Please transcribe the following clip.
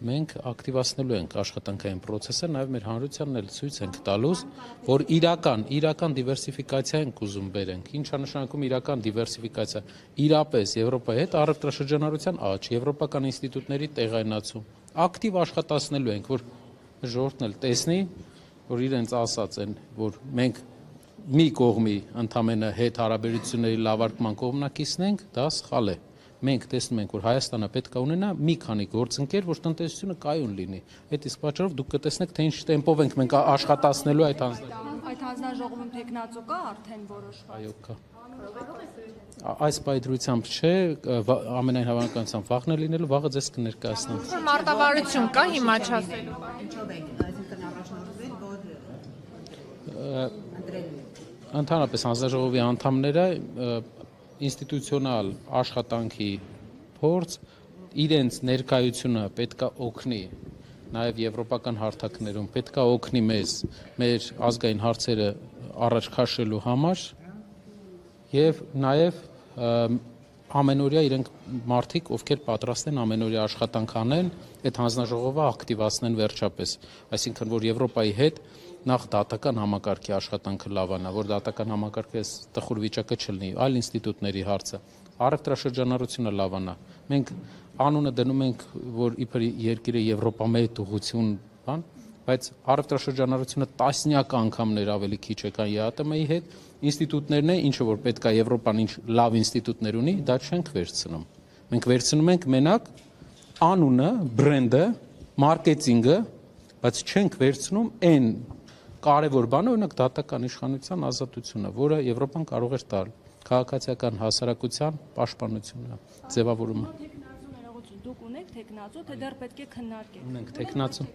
մենք ակտիվացնելու ենք աշխատանքային process-ը, նաև մեր հանրությանն էլ ցույց ենք տալուս, որ իրական դիվերսիֆիկացիա ենք ուզում բերենք։ Ինչա նշանակում իրական դիվերսիֆիկացիա։ Իրապես Եվրոպայի հետ առևտրաշրջանառության աճ, եվրոպական ինստիտուտների տեղայնացում, ակտիվ աշխատացնելու ենք, որ ժողովուրդն էլ տեսնի, որ իրենց ասած են, որ մենք մի կողմի ընդամենը հետ հարաբերությունների լավարկման կողմնակիցն ենք, դա սխալ է։ Մենք տեսնում ենք, որ Հայաստանը պետք է ունենա մի քանի գործընկեր, որ տնտեսությունը կայուն լինի։ Այդ իսկ պատճառով դուք կտեսնեք, թե ինչ տեմպով ենք մենք աշխատացնելու այդ հանձնաժողովում։ Այդ հանձնաժողովում տեխնացու կա արդեն որոշված։ Այո, կա։ Այս պայծրությամբ չէ, ամենայն հավանականությամբ վաղն է լինելու, վաղը ձեզ կներկայացնեմ։ Մարտավարություն կա հիմա չասելու։ Ընդհանրապես հանձնաժողովի անդամները ինստիտուցիոնալ աշխատանքի փորձ, իրենց ներկայությունը պետք է օգնի նաև եվրոպական հարթակներում, պետք է օգնի մեզ մեր ազգային հարցերը առաջ քաշելու համար եւ նաև ամենօրյա իրենք մարդիկ, ովքեր պատրաստ են ամենօրյա աշխատանք անեն, այդ հանձնաժողովը ակտիվացնեն վերջապես, այսինքն որ Եվրոպայի հետ նախ դատական համակարգի աշխատանքը լավանա, որ դատական համակարգը տխուր վիճակը չլինի, այլ ինստիտուտների հարցը, առևտրաշրջանառությունը լավանա։ Մենք անունը դնում ենք, որ իբր երկիրը Եվրոպամետ ուղղություն, բան, բայց առևտրաշրջանառությունը տասնյակ անգամներ ավելի քիչ է քան ԵԱՏՄ-ի հետ, ինստիտուտներն են, ինչը որ պետք է Եվրոպան ինչ լավ ինստիտուտներ ունի, դա չենք վերցնում։ Մենք վերցնում ենք մենակ անունը, բրենդը, մարքեթինգը, բայց չենք վերցնում այն կարևոր բանը, օրինակ դատական իշխանության ազատությունը, որը Եվրոպան կարող էր տալ, քաղաքացիական հասարակության պաշտպանությունը, ձևավորումը։ Դուք ունեք տեխնացու, թե դեռ պետք է քննարկեք։ Ունենք տեխնացու։